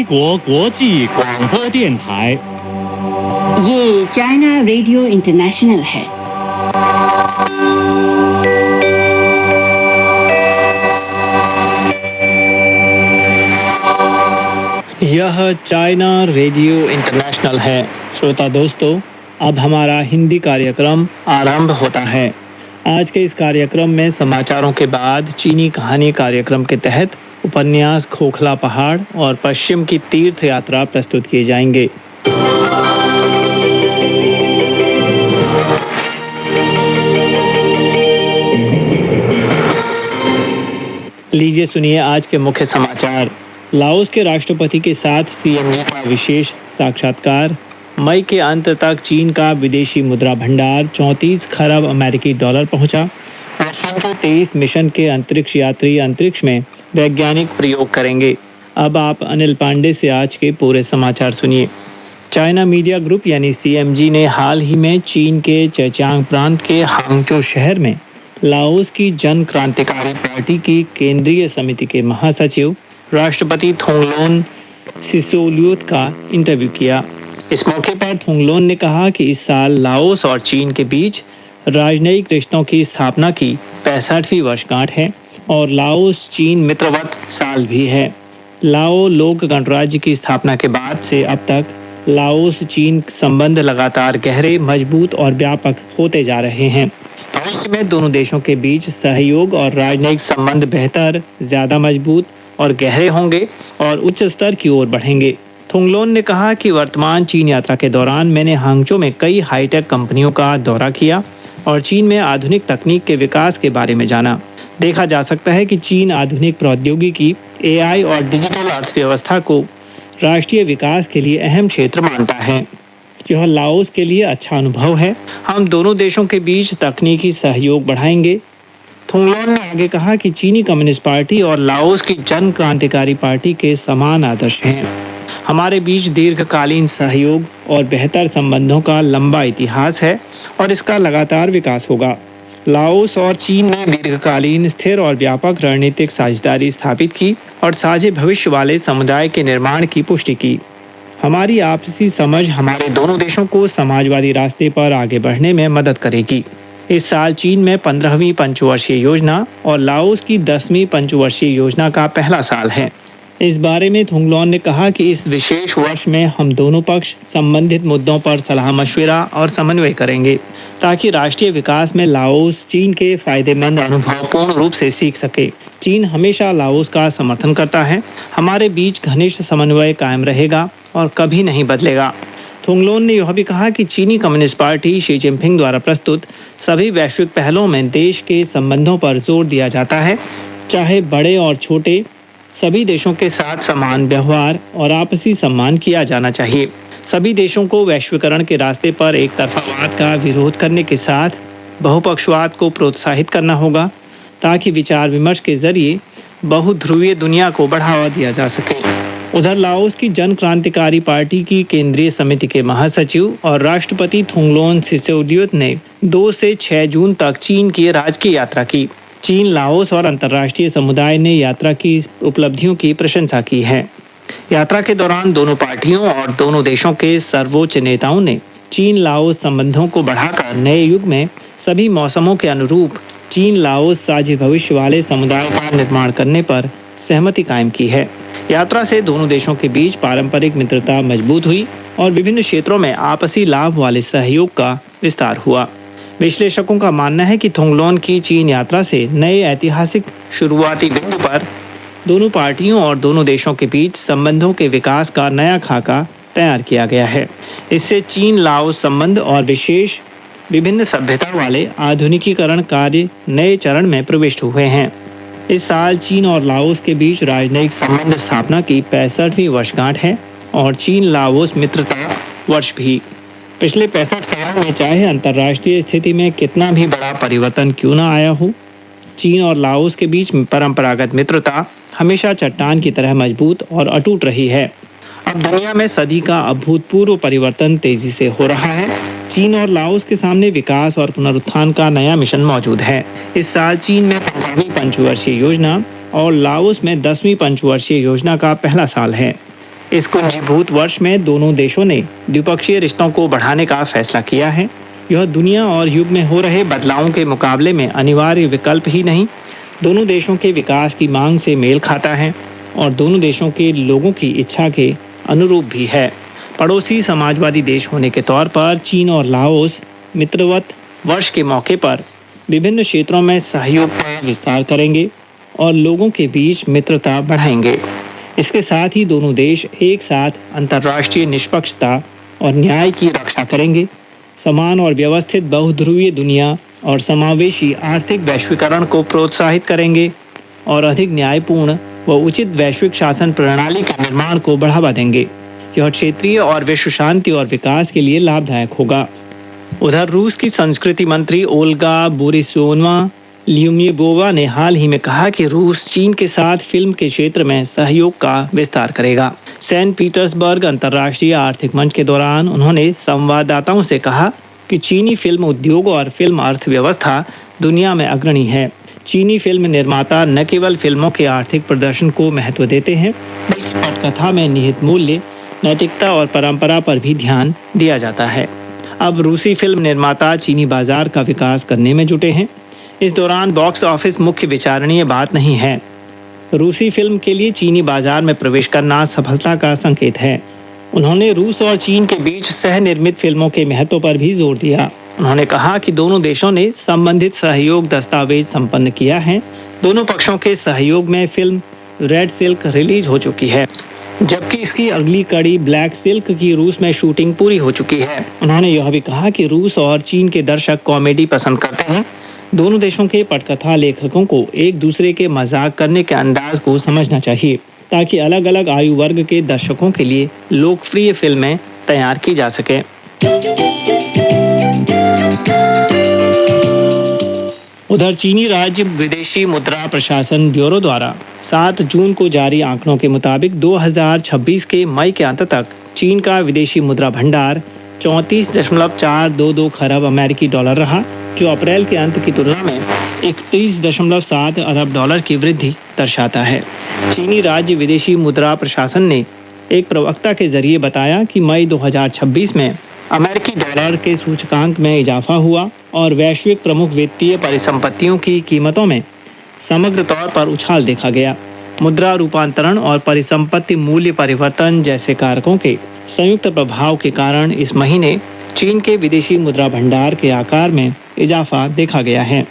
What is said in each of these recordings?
国国际广播电台。ये China radio international है। यह China radio international है। श्रोता दोस्तों, अब हमारा हिंदी कार्यक्रम आरंभ होता है। आज के इस कार्यक्रम में समाचारों के बाद चीनी कहानी कार्यक्रम के तहत उपन्यास खोखला पहाड़ और पश्चिम की तीर्थ यात्रा प्रस्तुत किए जाएंगे। लीजिए सुनिए आज के मुख्य समाचार। लाओस के राष्ट्रपति के साथ सीएमजी का विशेष साक्षात्कार। मई के अंत तक चीन का विदेशी मुद्रा भंडार 34 खरब अमेरिकी डॉलर पहुंचा। और 23 मिशन के अंतरिक्ष यात्री अंतरिक्ष में वैज्ञानिक प्रयोग करेंगे। अब आप अनिल पांडे से आज के पूरे समाचार सुनिए। चाइना मीडिया ग्रुप यानी सीएमजी ने हाल ही में चीन के ज़ेजियांग प्रांत के हांगझो शहर में लाओस की जन क्रांतिकारी पार्टी की केंद्रीय समिति के महासचिव राष्ट्रपति थोंगलोन सिसोलियोत का इंटरव्यू किया। इस मौके पर थोंगलोन ने कहा कि इस साल लाओस और चीन के बीच राजनयिक रिश्तों की स्थापना की 65वीं वर्षगांठ है और लाओस चीन मित्रवत साल भी है। लाओ लोक गणराज्य की स्थापना के बाद से अब तक लाओस चीन संबंध लगातार गहरे, मजबूत और व्यापक होते जा रहे हैं। भविष्य में दोनों देशों के बीच सहयोग और राजनयिक संबंध बेहतर, ज्यादा मजबूत और गहरे होंगे और उच्च स्तर की ओर बढ़ेंगे। थोंगलोन ने कहा कि वर्तमान चीन यात्रा के दौरान मैंने हांगझो में कई हाईटेक कंपनियों का दौरा किया और चीन में आधुनिक तकनीक के विकास के बारे में जाना। देखा जा सकता है कि चीन आधुनिक प्रौद्योगिकी, एआई और डिजिटल अर्थव्यवस्था को राष्ट्रीय विकास के लिए अहम क्षेत्र मानता है। यह लाओस के लिए अच्छा अनुभव है। हम दोनों देशों के बीच तकनीकी सहयोग बढ़ाएंगे। थोंगलोन ने आगे कहा कि चीनी कम्युनिस्ट पार्टी और लाओस की जन क्रांतिकारी पार्टी के समान आदर्श हैं। हमारे बीच दीर्घकालीन सहयोग और बेहतर संबंधों का लंबा इतिहास है और इसका लगातार विकास होगा। लाओस और चीन ने दीर्घकालीन, स्थिर और व्यापक रणनीतिक साझेदारी स्थापित की और साझे भविष्य वाले समुदाय के निर्माण की पुष्टि की। हमारी आपसी समझ हमारे दोनों देशों को समाजवादी रास्ते पर आगे बढ़ने में मदद करेगी। इस साल चीन में 15वीं पंचवर्षीय योजना और लाओस की 10वीं पंचवर्षीय योजना का पहला साल है। इस बारे में थोंगलोन ने कहा कि इस विशेष वर्ष में हम दोनों पक्ष संबंधित मुद्दों पर सलाह मशविरा और समन्वय करेंगे ताकि राष्ट्रीय विकास में लाओस चीन के फायदेमंद अनुभव पूर्ण रूप से सीख सके। चीन हमेशा लाओस का समर्थन करता है। हमारे बीच घनिष्ठ समन्वय कायम रहेगा और कभी नहीं बदलेगा। थोंगलोन ने यह भी कहा कि चीनी कम्युनिस्ट पार्टी शी जिनपिंग द्वारा प्रस्तुत सभी वैश्विक पहलों में देश के संबंधों पर जोर दिया जाता है। चाहे बड़े और छोटे, सभी देशों के साथ समान व्यवहार और आपसी सम्मान किया जाना चाहिए। सभी देशों को वैश्वीकरण के रास्ते पर एक तरफावाद का विरोध करने के साथ बहुपक्षवाद को प्रोत्साहित करना होगा ताकि विचार विमर्श के जरिए बहुध्रुवीय दुनिया को बढ़ावा दिया जा सके। उधर लाओस की जन क्रांतिकारी पार्टी की केंद्रीय समिति के महासचिव और राष्ट्रपति थोंगलोन सिसोलियोत ने 2 से 6 जून तक चीन की राजकीय यात्रा की। चीन, लाओस और अंतर्राष्ट्रीय समुदाय ने यात्रा की उपलब्धियों की प्रशंसा की है। यात्रा के दौरान दोनों पार्टियों और दोनों देशों के सर्वोच्च नेताओं ने चीन लाओस संबंधों को बढ़ाकर नए युग में सभी मौसमों के अनुरूप चीन लाओस साझे भविष्य वाले समुदाय का निर्माण करने पर सहमति कायम की है। यात्रा से दोनों देशों के बीच पारंपरिक मित्रता मजबूत हुई और विभिन्न क्षेत्रों में आपसी लाभ वाले सहयोग का विस्तार हुआ। विश्लेषकों का मानना है कि थोंगलोन की चीन यात्रा से नए ऐतिहासिक शुरुआती बिंदु पर दोनों पार्टियों और दोनों देशों के बीच संबंधों के विकास का नया खाका तैयार किया गया है। इससे चीन लाओस संबंध और विशेष विभिन्न सभ्यता वाले आधुनिकीकरण कार्य नए चरण में प्रविष्ट हुए हैं। इस साल चीन और लाओस के बीच राजनयिक संबंध स्थापना की 65वीं वर्षगांठ है और चीन लाओस मित्रता वर्ष भी। पिछले 65 सालों में चाहे अंतर्राष्ट्रीय स्थिति में कितना भी बड़ा परिवर्तन क्यों न आया हो, चीन और लाओस के बीच परंपरागत मित्रता हमेशा चट्टान की तरह मजबूत और अटूट रही है। अब दुनिया में सदी का अभूतपूर्व परिवर्तन तेजी से हो रहा है। चीन और लाओस के सामने विकास और पुनरुत्थान का नया मिशन मौजूद है। इस साल चीन में 15वीं पंचवर्षीय योजना और लाओस में 10वीं पंचवर्षीय योजना का पहला साल है। इस कुंजीभूत वर्ष में दोनों देशों ने द्विपक्षीय रिश्तों को बढ़ाने का फैसला किया है। यह दुनिया और युग में हो रहे बदलावों के मुकाबले में अनिवार्य विकल्प ही नहीं, दोनों देशों के विकास की मांग से मेल खाता है और दोनों देशों के लोगों की इच्छा के अनुरूप भी है। पड़ोसी समाजवादी देश होने के तौर पर चीन और लाओस मित्रवत वर्ष के मौके पर विभिन्न क्षेत्रों में सहयोग का विस्तार करेंगे और लोगों के बीच मित्रता बढ़ाएंगे। इसके साथ ही दोनों देश एक साथ अंतर्राष्ट्रीय निष्पक्षता और न्याय की रक्षा करेंगे, समान और व्यवस्थित बहुध्रुवीय दुनिया और समावेशी आर्थिक वैश्वीकरण को प्रोत्साहित करेंगे और अधिक न्यायपूर्ण व उचित वैश्विक शासन प्रणाली के निर्माण को बढ़ावा देंगे। यह क्षेत्रीय और विश्व शांति और विकास के लिए लाभदायक होगा। उधर रूस की संस्कृति मंत्री ओल्गा बोरिसोवा ल्यूमिबोवा ने हाल ही में कहा कि रूस चीन के साथ फिल्म के क्षेत्र में सहयोग का विस्तार करेगा। सेंट पीटर्सबर्ग अंतर्राष्ट्रीय आर्थिक मंच के दौरान उन्होंने संवाददाताओं से कहा कि चीनी फिल्म उद्योग और फिल्म अर्थव्यवस्था दुनिया में अग्रणी है। चीनी फिल्म निर्माता न केवल फिल्मों के आर्थिक प्रदर्शन को महत्व देते हैं, बल्कि पटकथा में निहित मूल्य, नैतिकता और परंपरा पर भी ध्यान दिया जाता है। अब रूसी फिल्म निर्माता चीनी बाजार का विकास करने में जुटे हैं। इस दौरान बॉक्स ऑफिस मुख्य विचारणीय बात नहीं है। रूसी फिल्म के लिए चीनी बाजार में प्रवेश करना सफलता का संकेत है। उन्होंने रूस और चीन के बीच सह निर्मित फिल्मों के महत्व पर भी जोर दिया। उन्होंने कहा कि दोनों देशों ने संबंधित सहयोग दस्तावेज संपन्न किया है। दोनों पक्षों के सहयोग में फिल्म रेड सिल्क रिलीज हो चुकी है, जबकि इसकी अगली कड़ी ब्लैक सिल्क की रूस में शूटिंग पूरी हो चुकी है। उन्होंने यह भी कहा कि रूस और चीन के दर्शक कॉमेडी पसंद करते हैं। दोनों देशों के पटकथा लेखकों को एक दूसरे के मजाक करने के अंदाज को समझना चाहिए, ताकि अलग अलग आयु वर्ग के दर्शकों के लिए लोकप्रिय फिल्में तैयार की जा सके। उधर चीनी राज्य विदेशी मुद्रा प्रशासन ब्यूरो द्वारा 7 जून को जारी आंकड़ों के मुताबिक 2026 के मई के अंत तक चीन का विदेशी मुद्रा भंडार 34.422 खरब अमेरिकी डॉलर रहा, जो अप्रैल के अंत की तुलना में 31.7 अरब डॉलर की वृद्धि दर्शाता है। चीनी राज्य विदेशी मुद्रा प्रशासन ने एक प्रवक्ता के जरिए बताया कि मई 2026 में अमेरिकी डॉलर के सूचकांक में इजाफा हुआ और वैश्विक प्रमुख वित्तीय परिसंपत्तियों की कीमतों में समग्र तौर पर उछाल देखा गया। मुद्रा रूपांतरण और परिसंपत्ति मूल्य परिवर्तन जैसे कारकों के संयुक्त प्रभाव के कारण इस महीने चीन के विदेशी मुद्रा भंडार के आकार में इजाफा देखा गया है।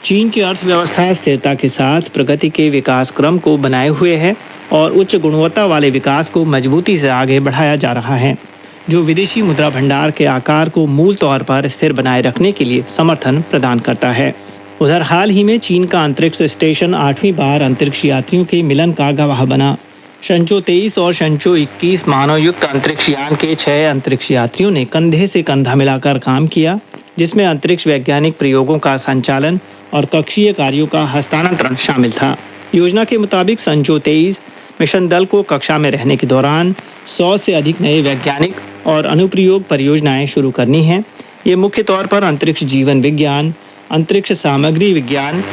चीन की अर्थव्यवस्था स्थिरता के साथ प्रगति के विकास क्रम को बनाए हुए है और उच्च गुणवत्ता वाले विकास को मजबूती से आगे बढ़ाया जा रहा है, जो विदेशी मुद्रा भंडार के आकार को मूल तौर पर स्थिर बनाए रखने के लिए समर्थन प्रदान करता है। उधर हाल ही में चीन का अंतरिक्ष स्टेशन 8वीं बार अंतरिक्ष यात्रियों के मिलन का गवाह बना। शंचो 23 और शंचो 21 मानवयुक्त अंतरिक्ष यान के 6 अंतरिक्ष यात्रियों ने कंधे से कंधा मिलाकर काम किया, जिसमें अंतरिक्ष वैज्ञानिक प्रयोगों का संचालन और कक्षीय कार्यों का हस्तांतरण शामिल था। योजना के मुताबिक शंचो 23 मिशन दल को कक्षा में रहने के दौरान 100 से अधिक नए वैज्ञानिक और अनुप्रयोग परियोजनाएं शुरू करनी हैं। ये मुख्य तौर पर अंतरिक्ष जीवन विज्ञान, अंतरिक्ष सामग्री विज्ञान,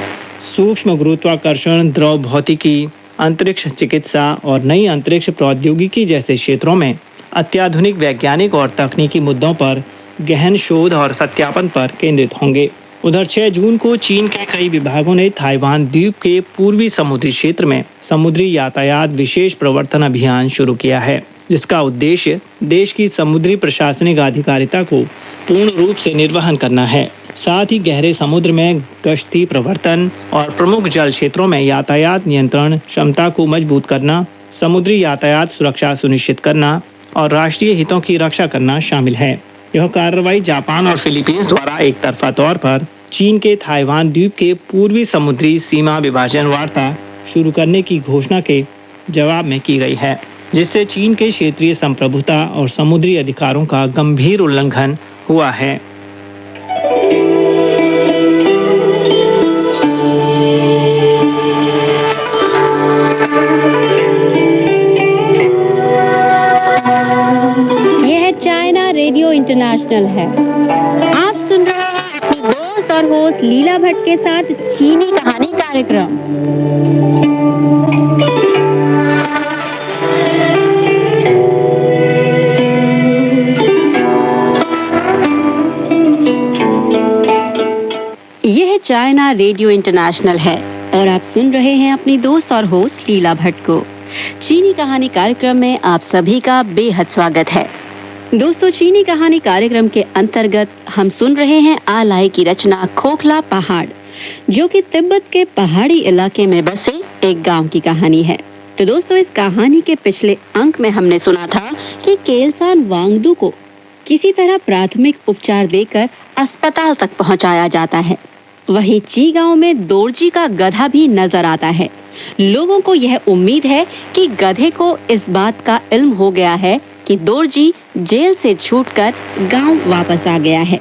सूक्ष्म गुरुत्वाकर्षण, द्रव भौतिकी, अंतरिक्ष चिकित्सा और नई अंतरिक्ष प्रौद्योगिकी जैसे क्षेत्रों में अत्याधुनिक वैज्ञानिक और तकनीकी मुद्दों पर गहन शोध और सत्यापन पर केंद्रित होंगे। उधर 6 जून को चीन के कई विभागों ने ताइवान द्वीप के पूर्वी समुद्री क्षेत्र में समुद्री यातायात विशेष प्रवर्तन अभियान शुरू किया है, जिसका उद्देश्य देश की समुद्री प्रशासनिक अधिकारिता को पूर्ण रूप से निर्वहन करना है। साथ ही गहरे समुद्र में गश्ती प्रवर्तन और प्रमुख जल क्षेत्रों में यातायात नियंत्रण क्षमता को मजबूत करना, समुद्री यातायात सुरक्षा सुनिश्चित करना और राष्ट्रीय हितों की रक्षा करना शामिल है। यह कार्रवाई जापान और फिलीपींस द्वारा एक तरफा तौर पर चीन के ताइवान द्वीप के पूर्वी समुद्री सीमा विभाजन वार्ता शुरू करने की घोषणा के जवाब में की गई है, जिससे चीन के क्षेत्रीय संप्रभुता और समुद्री अधिकारों का गंभीर उल्लंघन हुआ है। यह चाइना रेडियो इंटरनेशनल है। आप सुन रहे हैं अपने दोस्त और होस्ट लीला भट्ट के साथ चीनी कहानी कार्यक्रम। चाइना रेडियो इंटरनेशनल है और आप सुन रहे हैं अपनी दोस्त और होस्ट लीला भट्ट को। चीनी कहानी कार्यक्रम में आप सभी का बेहद स्वागत है। दोस्तों, चीनी कहानी कार्यक्रम के अंतर्गत हम सुन रहे हैं आलाई की रचना खोखला पहाड़, जो कि तिब्बत के पहाड़ी इलाके में बसे एक गांव की कहानी है। तो दोस्तों, इस कहानी के पिछले अंक में हमने सुना था कि केलसान वांगडू को किसी तरह प्राथमिक उपचार देकर अस्पताल तक पहुंचाया जाता है। वहीं ची गांव में दोरजी का गधा भी नजर आता है। लोगों को यह उम्मीद है कि गधे को इस बात का इल्म हो गया है कि दोरजी जेल से छूटकर गांव वापस आ गया है।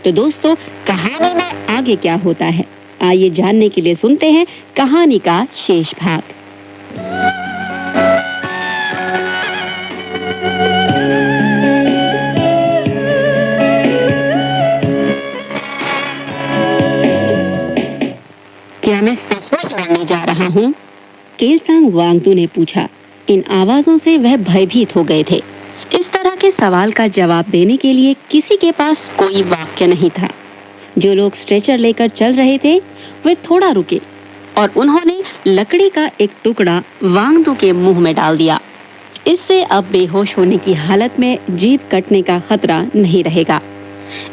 तो दोस्तों, कहानी में आगे क्या होता है, आइए जानने के लिए सुनते हैं कहानी का शेष भाग। क्या मैं सचमुच लड़ने जा रहा हूँ? केलसांग वांगडू ने पूछा। इन आवाजों से वह भयभीत हो गए थे। इस तरह के सवाल का जवाब देने के लिए किसी के पास कोई वाक्य नहीं था। जो लोग स्ट्रेचर लेकर चल रहे थे वे थोड़ा रुके और उन्होंने लकड़ी का एक टुकड़ा वांगडू के मुंह में डाल दिया। इससे अब बेहोश होने की हालत में जीभ कटने का खतरा नहीं रहेगा।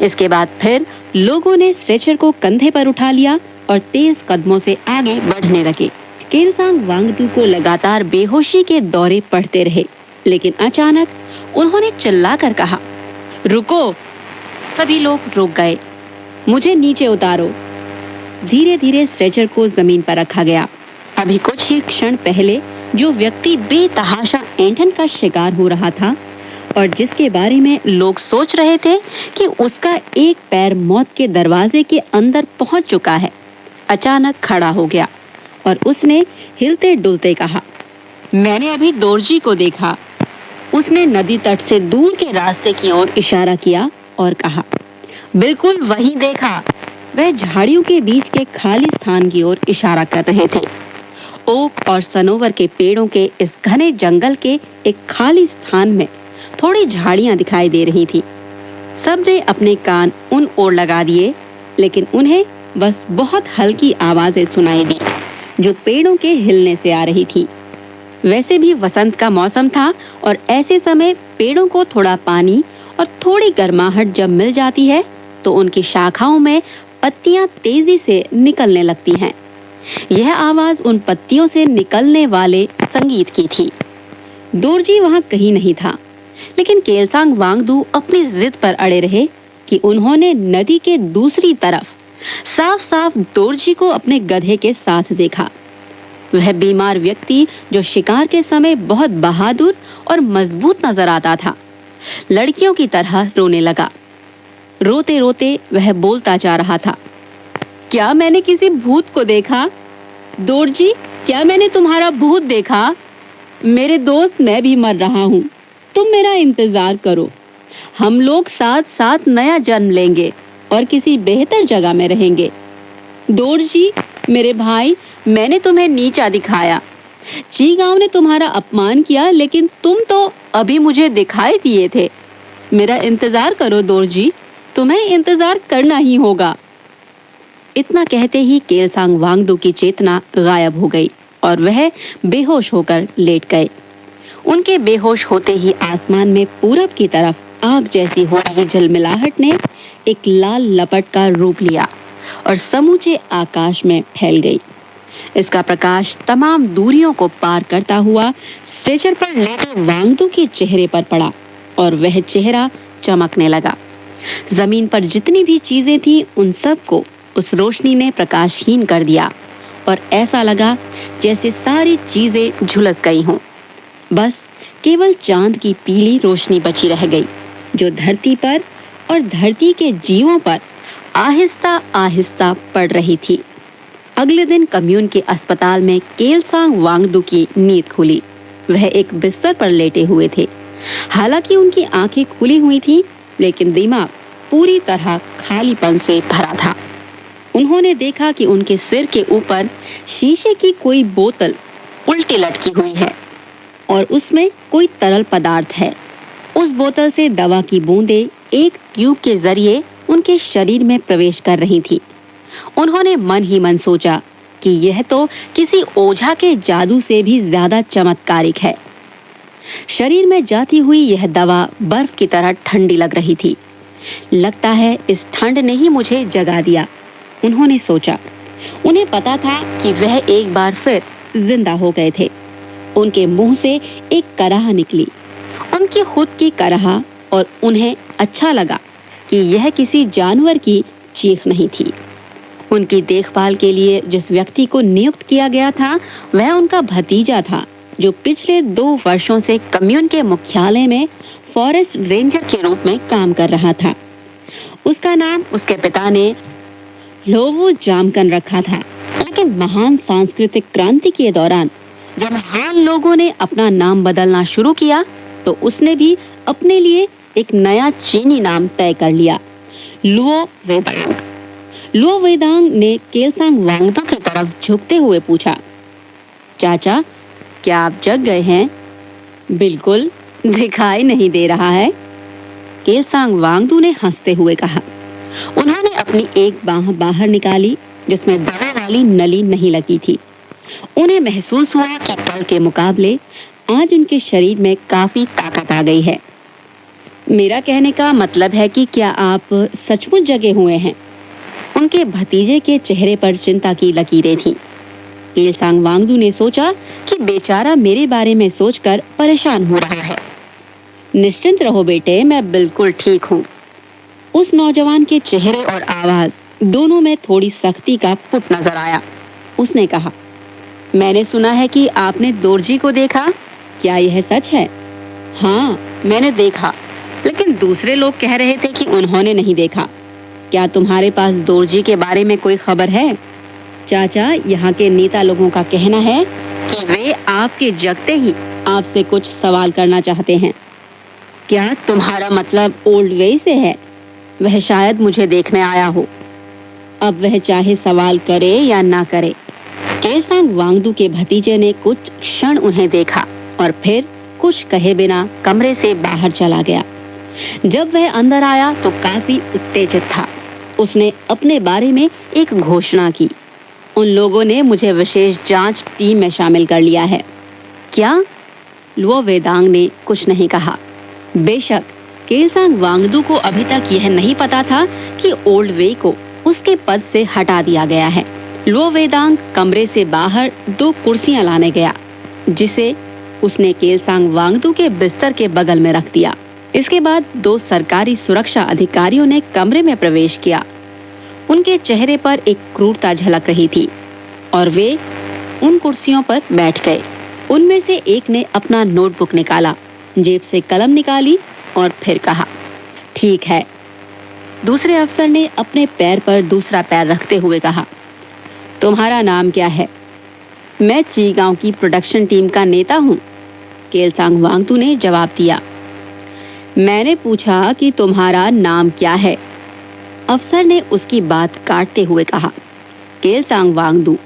इसके बाद फिर लोगों ने स्ट्रेचर को कंधे पर उठा लिया और तेज कदमों से आगे बढ़ने लगे। केलसांग वांगडू को लगातार बेहोशी के दौरे पड़ते रहे, लेकिन अचानक उन्होंने चिल्लाकर कहा, रुको! सभी लोग रुक गए। मुझे नीचे उतारो। धीरे धीरे स्ट्रेचर को जमीन पर रखा गया। अभी कुछ ही क्षण पहले जो व्यक्ति बेतहाशा ऐंठन का शिकार हो रहा था और जिसके बारे में लोग सोच रहे थे कि उसका एक पैर मौत के दरवाजे के अंदर पहुंच चुका है, अचानक खड़ा हो गया और उसने हिलते डुलते कहा, मैंने अभी दोरजी को देखा। उसने नदी तट से दूर के रास्ते की ओर इशारा किया और कहा, बिल्कुल वही देखा। वह झाड़ियों के बीच के खाली स्थान की ओर इशारा कर रहे थे। ओक और सनोवर के पेड़ों के इस घने जंगल के एक खाली स्थान में थोड़ी झाड़ियां दिखाई दे रही थी। सबने अपने कान उन ओर लगा दिए, लेकिन उन्हें बस बहुत हल्की आवाजें सुनाई दी जो पेड़ों के हिलने से आ रही थी। वैसे भी वसंत का मौसम था और ऐसे समय पेड़ों को थोड़ा पानी और थोड़ी गर्माहट जब मिल जाती है तो उनकी शाखाओं में पत्तियां तेजी से निकलने लगती हैं। यह आवाज उन पत्तियों से निकलने वाले संगीत की थी। दोरजी वहां कहीं नहीं था, लेकिन केलसांग वांगडू अपनी जिद पर अड़े रहे कि उन्होंने नदी के दूसरी तरफ साफ साफ दोरजी को अपने गधे के साथ देखा। वह बीमार व्यक्ति जो शिकार के समय बहुत बहादुर और मजबूत नजर आता था, लड़कियों की तरह रोने लगा। रोते रोते वह बोलता जा रहा था, क्या मैंने किसी भूत को देखा? दोरजी, क्या मैंने तुम्हारा भूत देखा? मेरे दोस्त, मैं भी मर रहा हूँ। तुम मेरा इंतजार करो। हम लोग साथ साथ नया जन्म लेंगे और किसी बेहतर जगह में रहेंगे। दोरजी, मेरे भाई, मैंने तुम्हें नीचा दिखाया। ची गांव ने तुम्हारा अपमान किया, लेकिन तुम तो अभी मुझे दिखाई दिए थे। मेरा इंतजार करो दोरजी, तुम्हें इंतजार करना ही होगा। इतना कहते ही केलसांग वांगडू की चेतना गायब हो गई और वह बेहोश होकर लेट गए। उनके बेहोश होते ही आसमान में पूरब की तरफ आग जैसी हो रही झिलमिलाहट ने एक लाल लपट का रूप लिया और समूचे आकाश में फैल गई। इसका प्रकाश तमाम दूरियों को पार करता हुआ स्ट्रेचर पर लेटे वांगडू के चेहरे पर पड़ा और वह चेहरा चमकने लगा। जमीन पर जितनी भी चीजें थी उन सब को उस रोशनी ने प्रकाशहीन कर दिया और ऐसा लगा जैसे सारी चीजें झुलस गई हों। बस केवल चांद की पीली रोशनी बची रह गई, जो धरती पर और धरती के जीवों पर आहिस्ता आहिस्ता पड़ रही थी। अगले दिन कम्यून के अस्पताल में केलसांग वांगडू की नींद खुली। वह एक बिस्तर पर लेटे हुए थे। हालांकि उनकी आंखें खुली हुई थी, लेकिन दिमाग पूरी तरह खालीपन से भरा था। उन्होंने देखा कि उनके सिर के ऊपर शीशे की कोई बोतल उल्टी लटकी हुई है और उसमें कोई तरल पदार्थ है। उस बोतल से दवा की बूंदें एक ट्यूब के जरिए उनके शरीर में प्रवेश कर रही थी। उन्होंने मन ही मन सोचा कि यह तो किसी ओझा के जादू से भी ज्यादा चमत्कारिक है। शरीर में जाती हुई यह दवा बर्फ की तरह ठंडी लग रही थी। लगता है इस ठंड ने ही मुझे जगा दिया, उन्होंने सोचा। उन्हें पता था कि वह एक बार फिर जिंदा हो गए थे। उनके मुंह से एक कराह निकली, उनकी खुद की कराह, और उन्हें अच्छा लगा कि यह किसी जानवर की चीख नहीं थी। उनकी देखभाल के लिए जिस व्यक्ति को नियुक्त किया गया था वह उनका भतीजा था, जो पिछले 2 वर्षों से कम्यून के मुख्यालय में फॉरेस्ट रेंजर के रूप में काम कर रहा था। उसका नाम उसके पिता ने लोवो जामकन रखा था, लेकिन महान सांस्कृतिक क्रांति के दौरान जब हान लोगों ने अपना नाम बदलना शुरू किया तो उसने भी अपने लिए एक नया चीनी नाम तय कर लिया, लुओ वेदांग। लुओ वेदांग ने केलसांग वांगडू की तरफ झुकते हुए पूछा, चाचा, क्या आप जग गए हैं? बिल्कुल, दिखाई नहीं दे रहा है, केलसांग वांगडू ने हंसते हुए कहा। उन्होंने अपनी एक बांह बाहर निकाली जिसमें दवा वाली नली नहीं लगी थी। उन्हें महसूस हुआ कि कल के मुकाबले आज उनके शरीर में काफी ताकत आ गई है। मेरा कहने का मतलब है कि क्या आप सचमुच जगे हुए हैं? उनके भतीजे के चेहरे पर चिंता की लकीरें थीं। केलसांग वांगडू ने सोचा कि बेचारा मेरे बारे में सोचकर परेशान हो रहा है। निश्चिंत रहो बेटे, मैं बिल्कुल ठीक हूँ। उस नौजवान के चेहरे और आवाज दोनों में थोड़ी सख्ती का पुट नजर आया। उसने कहा, मैंने सुना है कि आपने दोरजी को देखा, क्या यह सच है? हाँ, मैंने देखा, लेकिन दूसरे लोग कह रहे थे कि उन्होंने नहीं देखा। क्या तुम्हारे पास दोरजी के बारे में कोई खबर है? चाचा, यहाँ के नेता लोगों का कहना है कि वे आपके जगते ही आपसे कुछ सवाल करना चाहते हैं। क्या तुम्हारा मतलब ओल्ड वे से है? वह शायद मुझे देखने आया हो। अब वह चाहे सवाल करे या ना करे। केलसांग वांगडू के भतीजे ने कुछ क्षण उन्हें देखा और फिर कुछ कहे बिना कमरे से बाहर चला गया। जब वह अंदर आया तो काफी उत्तेजित था। उसने अपने बारे में एक घोषणा की, उन लोगों ने मुझे विशेष जांच टीम में शामिल कर लिया है। क्या? लुओ वेदांग ने कुछ नहीं कहा। बेशक केलसांग वांगडू को अभी तक यह नहीं पता था कि ओल्ड वे को उसके पद से हटा दिया गया है। लुओ वेदांग कमरे से बाहर 2 कुर्सियां लाने गया, जिसे उसने केलसांग वांगडू के बिस्तर के बगल में रख दिया। इसके बाद 2 सरकारी सुरक्षा अधिकारियों ने कमरे में प्रवेश किया। उनके चेहरे पर एक क्रूरता झलक रही थी और वे उन कुर्सियों पर बैठ गए। उनमें से एक ने अपना नोटबुक निकाला, जेब से कलम निकाली और फिर कहा, ठीक है। दूसरे अफसर ने अपने पैर पर दूसरा पैर रखते हुए कहा, तुम्हारा नाम क्या है? मैं चीगांव की प्रोडक्शन टीम का नेता हूँ, केलसांग वांगडू ने जवाब दिया। मैंने पूछा कि तुम्हारा नाम क्या है? अफसर ने उसकी बात काटते हुए कहा, केलसांग वांगडू।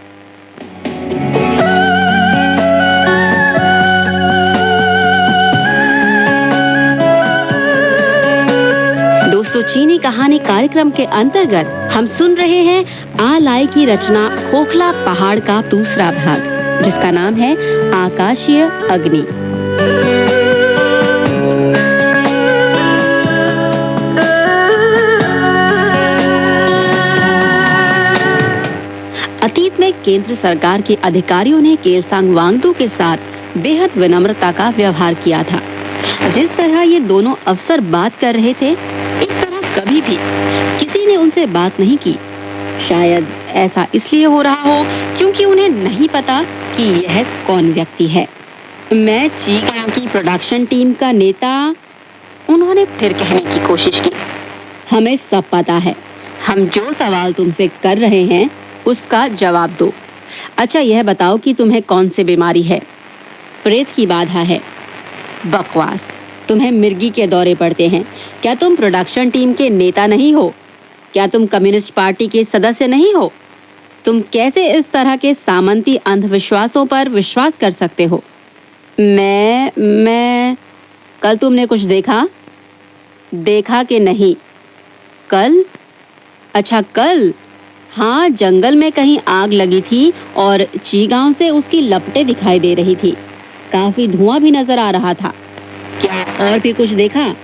दोस्तों, चीनी कहानी कार्यक्रम के अंतर्गत हम सुन रहे हैं आ लाई की रचना खोखला पहाड़ का दूसरा भाग, जिसका नाम है आकाशीय अग्नि। अतीत में केंद्र सरकार के अधिकारियों ने केलसांग वांगडू के साथ बेहद विनम्रता का व्यवहार किया था। जिस तरह ये दोनों अफसर बात कर रहे थे, इस तरह कभी भी किसी ने उनसे बात नहीं की। शायद ऐसा इसलिए हो रहा हो क्योंकि उन्हें नहीं पता कि यह कौन व्यक्ति है। मैं चीगांव की प्रोडक्शन टीम का नेता, उन्होंने फिर कहने की कोशिश की। हमें सब पता है, हम जो सवाल तुमसे कर रहे हैं उसका जवाब दो। अच्छा, यह बताओ कि तुम्हें कौन सी बीमारी है? प्रेत की बाधा है। बकवास, तुम्हें मिर्गी के दौरे पड़ते हैं। क्या तुम प्रोडक्शन टीम के नेता नहीं हो? क्या तुम कम्युनिस्ट पार्टी के सदस्य नहीं हो? तुम कैसे इस तरह के सामंती अंधविश्वासों पर विश्वास कर सकते हो? मैं कल तुमने कुछ देखा? देखा कि नहीं? कल? अच्छा, कल? हाँ, जंगल में कहीं आग लगी थी और चीगांव से उसकी लपटें दिखाई दे रही थी। काफी धुआं भी नजर आ रहा था। क्या और भी कुछ देखा?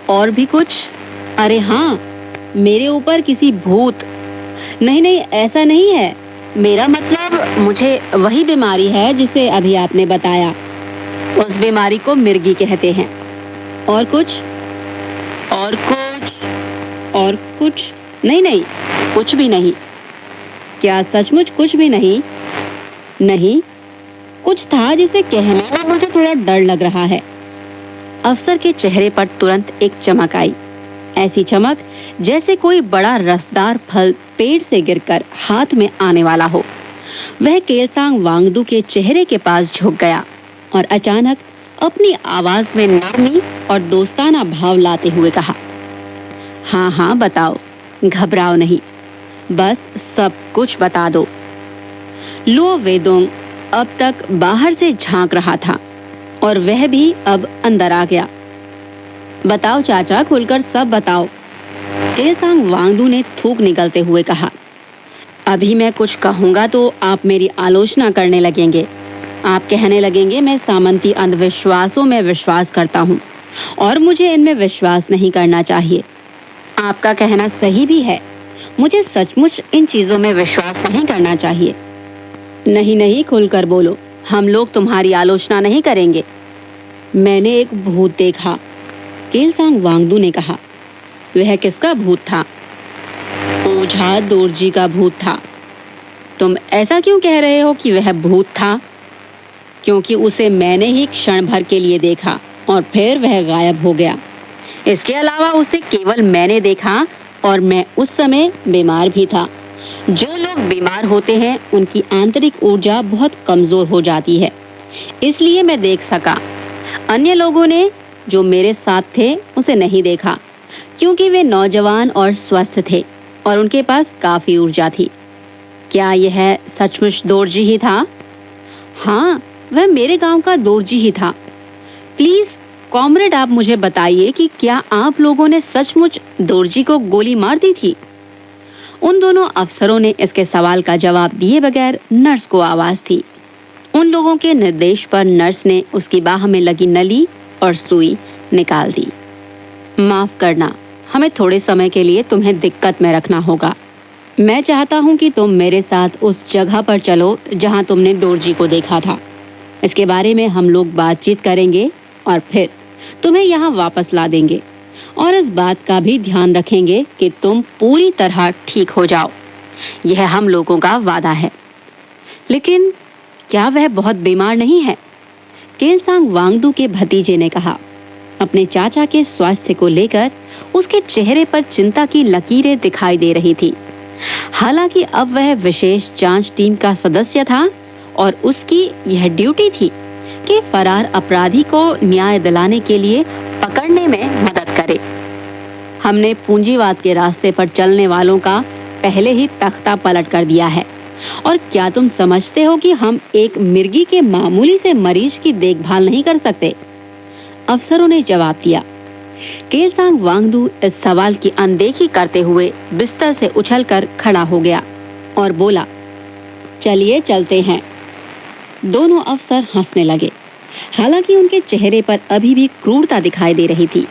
और भी कुछ? अरे हाँ, मेरे ऊपर किसी भूत। नहीं नहीं, ऐसा नहीं है। मेरा मतलब मुझे वही बीमारी है जिसे अभी आपने बताया। उस बीमारी को मिर्गी कहते हैं। और कुछ? और कुछ? और कुछ? नहीं नहीं, कुछ भी नहीं। क्या सचमुच कुछ भी नहीं? नहीं, कुछ था जिसे कहने में मुझे थोड़ा डर लग रहा है। अफसर के चेहरे पर तुरंत एक चमक आई। ऐसी चमक जैसे कोई बड़ा रसदार फल पेड़ से गिरकर हाथ में आने वाला हो। वह केलसांग वांगडू के चेहरे के पास झुक गया और अचानक अपनी आवाज में नरमी और दोस्ताना भाव लाते हुए कहा, हाँ हाँ बताओ, घबराओ नहीं, बस सब कुछ बता दो। लुओ वेदोंग अब तक बाहर से झांक रहा था और वह भी अब अंदर आ गया। बताओ चाचा, खुलकर सब बताओ, केलसांग वांगडू ने थूक निकलते हुए कहा। अभी मैं कुछ कहूंगा तो आप मेरी आलोचना करने लगेंगे। आप कहने लगेंगे मैं सामंती अंधविश्वासों में विश्वास करता हूँ और मुझे इनमें विश्वास नहीं करना चाहिए। आपका कहना सही भी है, मुझे सचमुच इन चीजों में विश्वास नहीं करना चाहिए। नहीं नहीं, खुलकर बोलो, हम लोग तुम्हारी आलोचना नहीं करेंगे। मैंने एक भूत देखा, केलसांग वांगडू ने कहा। वह किसका भूत था? ओझा दोरजी का भूत था। तुम ऐसा क्यों कह रहे हो कि वह भूत था? क्योंकि उसे मैंने ही क्षण भर के लिए देखा और फिर वह गायब हो गया। इसके अलावा उसे केवल मैंने देखा और मैं उस समय बीमार भी था। जो लोग बीमार होते हैं उनकी आंतरिक ऊर्जा बहुत कमजोर हो जाती है, इसलिए मैं देख सका। अन्य लोगों ने जो मेरे साथ थे उसे नहीं देखा क्योंकि वे नौजवान और स्वस्थ थे और उनके पास काफी ऊर्जा थी। क्या यह सचमुच दोरजी ही था? हाँ, वह मेरे गांव का दोरजी ही था। प्लीज कॉमरेड, आप मुझे बताइए कि क्या आप लोगों ने सचमुच दोरजी को गोली मार दी थी? उन दोनों अफसरों ने इसके सवाल का जवाब दिए बगैर नर्स को आवाज दी। उन लोगों के निर्देश पर नर्स ने उसकी बाह में लगी नली और सुई निकाल दी। माफ करना, हमें थोड़े समय के लिए तुम्हें दिक्कत में रखना होगा। मैं चाहता हूं कि तुम मेरे साथ उस जगह पर चलो जहां तुमने दोरजी को देखा था। इसके बारे में हम लोग बातचीत करेंगे और फिर तुम्हें यहाँ वापस ला देंगे और इस बात का भी ध्यान रखेंगे कि तुम पूरी तरह ठीक हो जाओ। यह हम लोगों का वादा है। लेकिन क्या वह बहुत बीमार नहीं है? केलसांग वांगडू के भतीजे ने कहा। अपने चाचा के स्वास्थ्य को लेकर उसके चेहरे पर चिंता की लकीरें दिखाई दे रही थी। हालांकि अब वह विशेष जांच टीम का सदस्य था और उसकी यह ड्यूटी थी कि फरार अपराधी को न्याय दिलाने के लिए पकड़ने में मदद करे। हमने पूंजीवाद के रास्ते पर चलने वालों का पहले ही तख्ता पलट कर दिया है। और क्या तुम समझते हो कि हम एक मिर्गी के मामूली से मरीज की देखभाल नहीं कर सकते? अफसरों ने जवाब दिया। केलसांग वांगडू इस सवाल की अनदेखी करते हुए बिस्तर से उछलकर खड़ा हो गया और बोला, चलिए चलते हैं। दोनों अफसर हंसने लगे, हालांकि उनके चेहरे पर अभी भी क्रूरता दिखाई दे रही थी।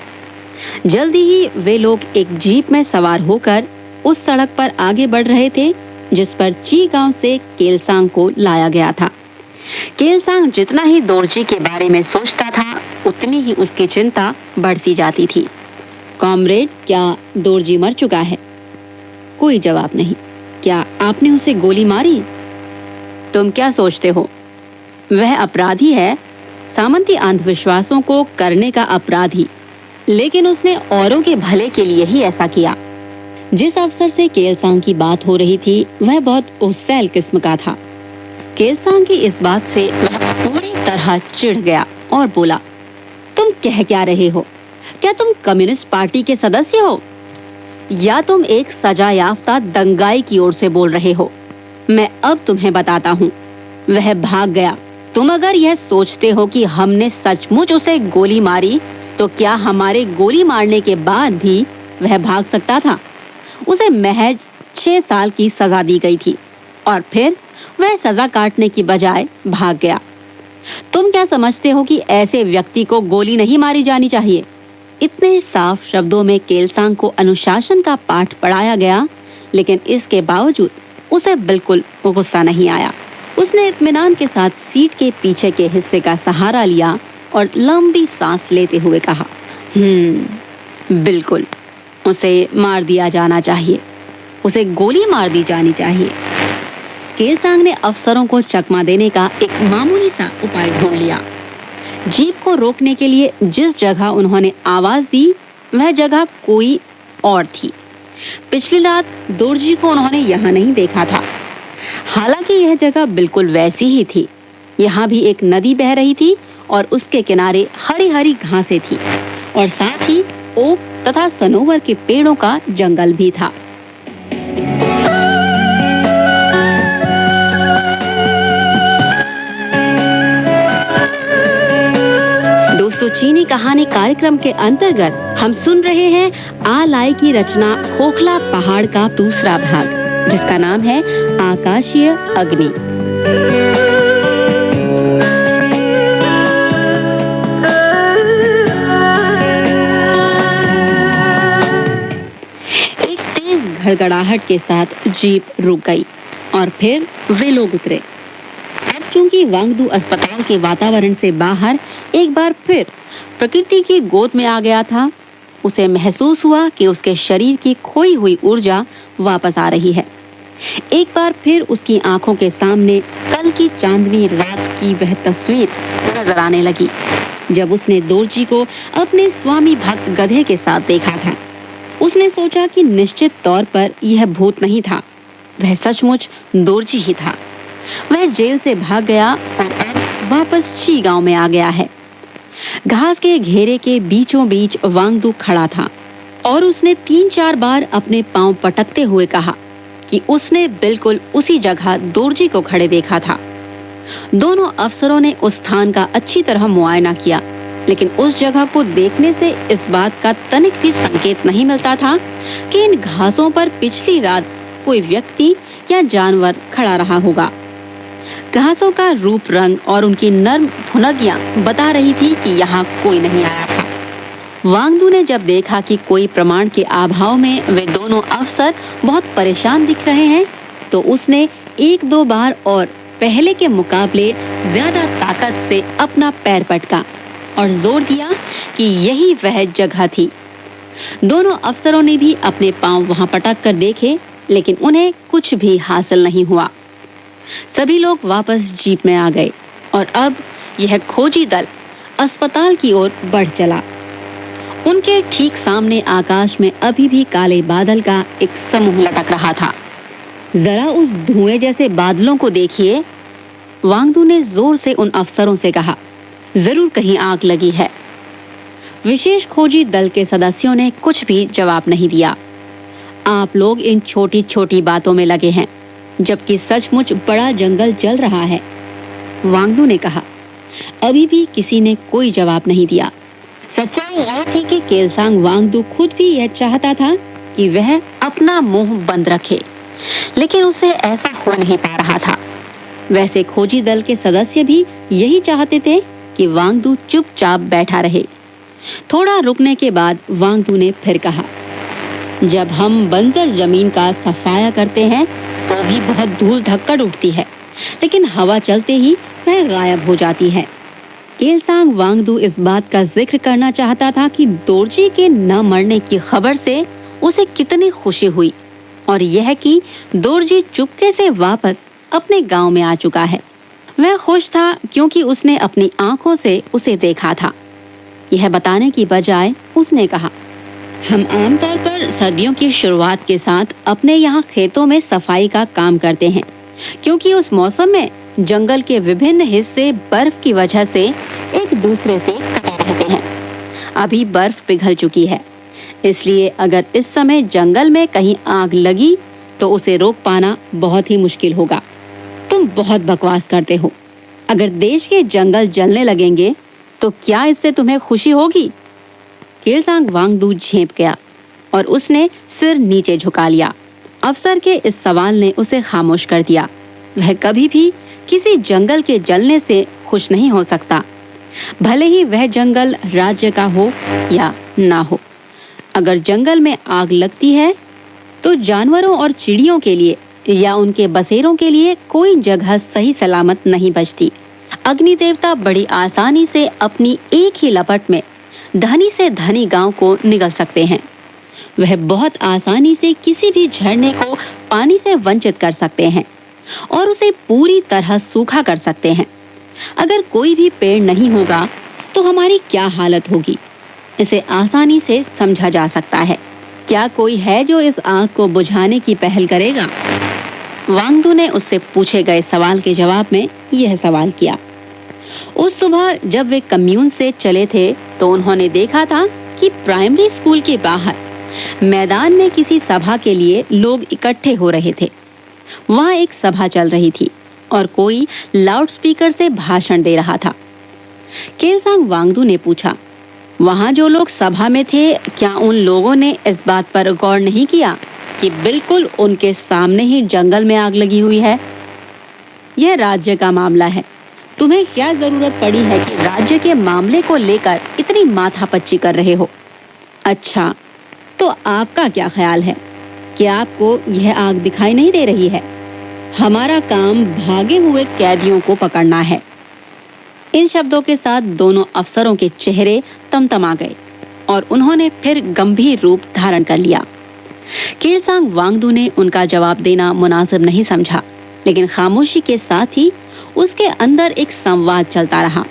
जल्दी ही वे लोग एक जीप में सवार होकर उस सड़क पर आगे बढ़ रहे थे जिस पर ची गांव से केलसांग को लाया गया था। केलसांग जितना ही दोरजी के बारे में सोचता था उतनी ही उसकी चिंता बढ़ती जाती थी। कॉमरेड, क्या दोरजी मर चुका है? कोई जवाब नहीं। क्या आपने उसे गोली मारी? तुम क्या सोचते हो? वह अपराधी है, सामंती अंधविश्वासों को करने का अपराधी, लेकिन उसने औरों के भले के लिए ही ऐसा किया। जिस अफसर से केलसांग की बात हो रही थी वह बहुत उत्सैल किस्म का था। केलसांग की इस बात से वह पूरी तरह चिढ़ गया और बोला, तुम कह क्या रहे हो? क्या तुम कम्युनिस्ट पार्टी के सदस्य हो या तुम एक सजा याफ्ता दंगाई की ओर से बोल रहे हो? मैं अब तुम्हें बताता हूँ। वह भाग गया। तुम अगर यह सोचते हो कि हमने सचमुच उसे गोली मारी तो क्या हमारे गोली मारने के बाद भी वह भाग सकता था? उसे महज 6 साल की सजा दी गई थी और फिर वह सजा काटने की बजाय भाग गया। तुम क्या समझते हो कि ऐसे व्यक्ति को गोली नहीं मारी जानी चाहिए? इतने साफ शब्दों में केलसांग को अनुशासन का पाठ पढ़ाया गया, लेकिन इसके बावजूद उसे बिल्कुल गुस्सा नहीं आया। उसने इत्मीनान के साथ सीट के पीछे के हिस्से का सहारा लिया और लंबी सांस लेते हुए कहा, बिल्कुल, उसे मार दिया जाना चाहिए, उसे गोली मार दी जानी चाहिए। केलसांग ने अफसरों को चकमा देने का एक मामूली सा उपाय ढूंढ लिया। जीप को रोकने के लिए जिस जगह उन्होंने आवाज दी वह जगह कोई और थी। पिछली रात दोरजी को उन्होंने यहाँ नहीं देखा था। हालांकि यह जगह बिल्कुल वैसी ही थी। यहाँ भी एक नदी बह रही थी और उसके किनारे हरी हरी घासें थी और साथ ही ओक तथा सनोवर के पेड़ों का जंगल भी था। दोस्तों, चीनी कहानी कार्यक्रम के अंतर्गत हम सुन रहे हैं आ लाई की रचना खोखला पहाड़ का दूसरा भाग, जिसका नाम है आकाशीय अग्नि। एक तेज घड़घड़ाहट के साथ जीप रुक गई और फिर वे लोग उतरे। अब चूंकि वांगडू अस्पताल के वातावरण से बाहर एक बार फिर प्रकृति की गोद में आ गया था, उसे महसूस हुआ कि उसके शरीर की खोई हुई ऊर्जा वापस आ रही है। एक बार फिर उसकी आंखों के सामने कल की चांदनी रात की वह तस्वीर नजर आने लगी, जब उसने दोरजी को अपने स्वामी भक्त गधे के साथ देखा था। उसने सोचा कि निश्चित तौर पर यह भूत नहीं था, वह सचमुच दोरजी ही था। वह जेल से भाग गया और अब वापस ची गांव में आ गया है। घास के घेरे के बीचों बीच वांगडू खड़ा था और उसने 3-4 बार अपने पांव पटकते हुए कहा कि उसने बिल्कुल उसी जगह दोरजी को खड़े देखा था। दोनों अफसरों ने उस स्थान का अच्छी तरह मुआयना किया, लेकिन उस जगह को देखने से इस बात का तनिक भी संकेत नहीं मिलता था कि इन घासों पर पिछली रात कोई व्यक्ति या जानवर खड़ा रहा होगा। घासों का रूप रंग और उनकी नर्म फुनगियां बता रही थी कि यहाँ कोई नहीं आया था। वांगडू ने जब देखा कि कोई प्रमाण के अभाव में वे दोनों अफसर बहुत परेशान दिख रहे हैं, तो उसने 1-2 बार और पहले के मुकाबले ज्यादा ताकत से अपना पैर पटका और जोर दिया कि यही वह जगह थी। दोनों अफसरों ने भी अपने पांव वहां पटक कर देखे, लेकिन उन्हें कुछ भी हासिल नहीं हुआ। सभी लोग वापस जीप में आ गए और अब यह खोजी दल अस्पताल की ओर बढ़ चला। उनके ठीक सामने आकाश में अभी भी काले बादल का एक समूह लटक रहा था। जरा उस धुएं जैसे बादलों को देखिए, वांगडू ने जोर से उन अफसरों से कहा। जरूर कहीं आग लगी है। विशेष खोजी दल के सदस्यों ने कुछ भी जवाब नहीं दिया। आप लोग इन छोटी छोटी बातों में लगे हैं, जबकि सचमुच बड़ा जंगल जल रहा है, वांगडू ने कहा। अभी भी किसी ने कोई जवाब नहीं दिया। सच्चाई यह थी कि केलसांग वांगडू खुद भी यह चाहता था कि वह अपना मुंह बंद रखे, लेकिन उसे ऐसा हो नहीं पा रहा था। वैसे खोजी दल के सदस्य भी यही चाहते थे कि वांगडू चुपचाप बैठा रहे। थोड़ा रुकने के बाद वांगडू ने फिर कहा, जब हम बंजर जमीन का सफाया करते हैं तो भी बहुत धूल धक्कड़ उठती है, लेकिन हवा चलते ही वह गायब हो जाती है। केलसांग वांगडू इस बात का जिक्र करना चाहता था कि दोरजी के न मरने की खबर से उसे कितनी खुशी हुई, और यह कि दोरजी चुपके से वापस अपने गांव में आ चुका है। वह खुश था क्योंकि उसने अपनी आंखों से उसे देखा था। यह बताने की बजाय उसने कहा, हम आमतौर पर सर्दियों की शुरुआत के साथ अपने यहाँ खेतों में सफाई का काम करते हैं, क्योंकि उस मौसम में जंगल के विभिन्न हिस्से बर्फ की वजह से एक दूसरे से कटे रहते हैं। अभी बर्फ पिघल चुकी है, इसलिए अगर इस समय जंगल में कहीं आग लगी तो उसे रोक पाना बहुत ही मुश्किल होगा। तुम बहुत बकवास करते हो। अगर देश के जंगल जलने लगेंगे तो क्या इससे तुम्हें खुशी होगी? केलसांग वांगडू झेंप गया और उसने सिर नीचे झुका लिया। अफसर के इस सवाल ने उसे खामोश कर दिया। वह कभी भी किसी जंगल के जलने से खुश नहीं हो सकता, भले ही वह जंगल राज्य का हो या ना हो। अगर जंगल में आग लगती है तो जानवरों और चिड़ियों के लिए या उनके बसेरों के लिए कोई जगह सही सलामत नहीं बचती। अग्नि देवता बड़ी आसानी से अपनी एक ही लपट में धनी से धनी गांव को निगल सकते हैं। वह बहुत आसानी से किसी भी झरने को पानी से वंचित कर सकते हैं और उसे पूरी तरह सूखा कर सकते हैं। अगर कोई भी पेड़ नहीं होगा तो हमारी क्या हालत होगी, इसे आसानी से समझा जा सकता है। क्या कोई है जो इस आग को बुझाने की पहल करेगा? वांगडू ने उससे पूछे गए सवाल के जवाब में यह सवाल किया। उस सुबह जब वे कम्यून से चले थे तो उन्होंने देखा था कि प्राइमरी स्कूल के बाहर मैदान में किसी सभा के लिए लोग इकट्ठे हो रहे थे। वहां एक सभा चल रही थी और कोई लाउडस्पीकर से भाषण दे रहा था। केलसांग वांगडू ने पूछा, वहां जो लोग सभा में थे, क्या उन लोगों ने इस बात पर गौर नहीं किया कि बिल्कुल उनके सामने ही जंगल में आग लगी हुई है? यह राज्य का मामला है। तुम्हें क्या जरूरत पड़ी है कि राज्य के मामले को लेकर इतनी माथापच्ची कर रहे हो? अच्छा, तो आपका क्या ख्याल है कि आपको यह आग दिखाई नहीं दे रही है? हमारा काम भागे हुए कैदियों को पकड़ना है। इन शब्दों के साथ दोनों अफसरों के चेहरे तमतमा गए और उन्होंने फिर गंभीर रूप धारण कर लिया। केलसांग वांगडू ने उनका जवाब देना मुनासिब नहीं समझा, लेकिन खामोशी के साथ ही उसके अंदर एक संवाद चलता रहा।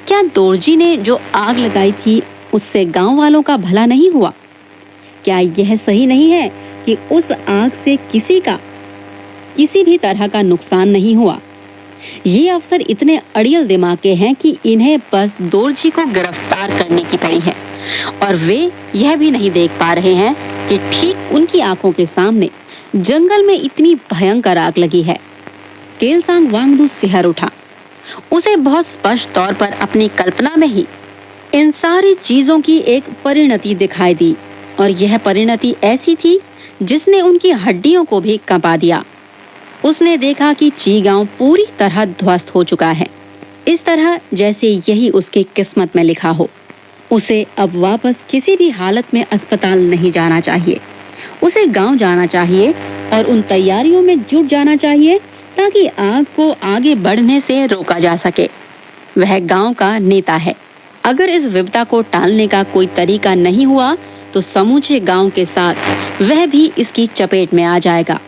क्या दोरजी ने जो आग लगाई थी उससे गांव वालों का भला नहीं हुआ? क्या यह सही नहीं है कि उस आग से किसी भी तरह का नुकसान नहीं हुआ? ये अफसर इतने अड़ियल दिमाग के हैं कि इन्हें बस दोरजी को गिरफ्तार करने की पड़ी है और वे यह भी नहीं देख पा रहे हैं कि ठीक उनकी आंखों के सामने जंगल में इतनी भयंकर आग लगी है। केलसांग वांगडू सिहर उठा। उसे बहुत स्पष्ट तौर पर अपनी कल्पना में ही इन सारी चीजों की एक परिणति दिखाई दी और यह परिणति ऐसी थी जिसने उनकी हड्डियों को भी कंपा दिया। उसने देखा कि ची गांव पूरी तरह ध्वस्त हो चुका है, इस तरह जैसे यही उसकी किस्मत में लिखा हो। उसे अब वापस किसी भी हालत में अस्पताल नहीं जाना चाहिए। उसे गांव जाना चाहिए और उन तैयारियों में जुट जाना चाहिए ताकि आग को आगे बढ़ने से रोका जा सके। वह गांव का नेता है। अगर इस विपदा को टालने का कोई तरीका नहीं हुआ तो समूचे गांव के साथ वह भी इसकी चपेट में आ जाएगा।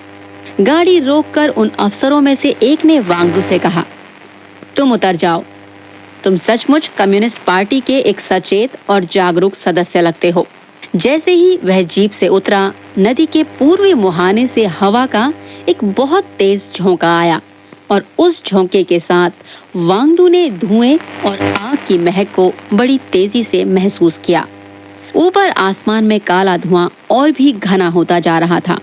गाड़ी रोककर उन अफसरों में से एक ने वांगडू से कहा, तुम उतर जाओ। तुम सचमुच कम्युनिस्ट पार्टी के एक सचेत और जागरूक सदस्य लगते हो। जैसे ही वह जीप से उतरा, नदी के पूर्वी मुहाने से हवा का एक बहुत तेज झोंका आया और उस झोंके के साथ वांगडू ने धुएं और आग की महक को बड़ी तेजी से महसूस किया। ऊपर आसमान में काला धुआं और भी घना होता जा रहा था।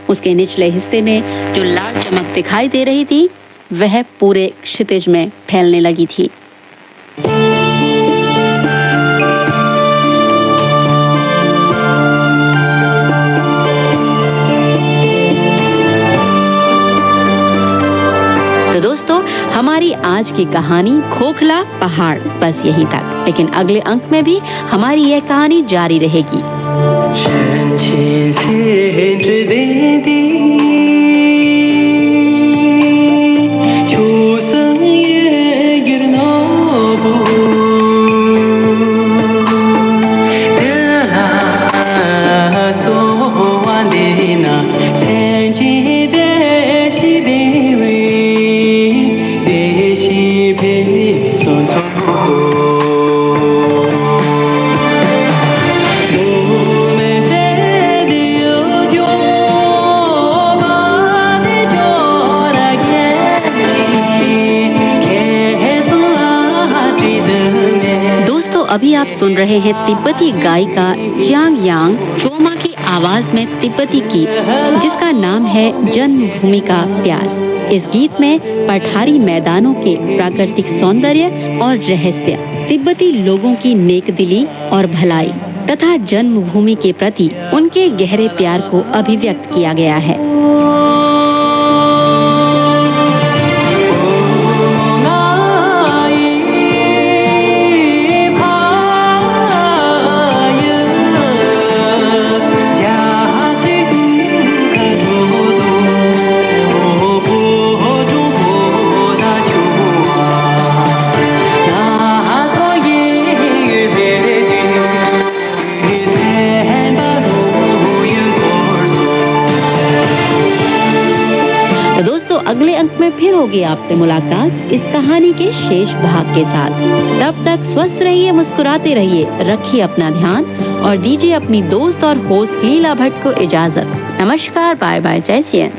उसके निचले हिस्से में जो लाल चमक दिखाई दे रही थी वह पूरे क्षितिज में फैलने लगी थी। तो दोस्तों, हमारी आज की कहानी खोखला पहाड़ बस यही तक, लेकिन अगले अंक में भी हमारी यह कहानी जारी रहेगी। अभी आप सुन रहे हैं तिब्बती गायिका च्यांग यांग चोमा की आवाज में तिब्बती गीत जिसका नाम है जन्मभूमि का प्यार। इस गीत में पठारी मैदानों के प्राकृतिक सौंदर्य और रहस्य, तिब्बती लोगों की नेकदिली और भलाई तथा जन्मभूमि के प्रति उनके गहरे प्यार को अभिव्यक्त किया गया है। अगले अंक में फिर होगी आपसे मुलाकात इस कहानी के शेष भाग के साथ। तब तक स्वस्थ रहिए, मुस्कुराते रहिए, रखिए अपना ध्यान और दीजिए अपनी दोस्त और होस्ट लीला भट्ट को इजाजत। नमस्कार, बाय बाय, जय सियान।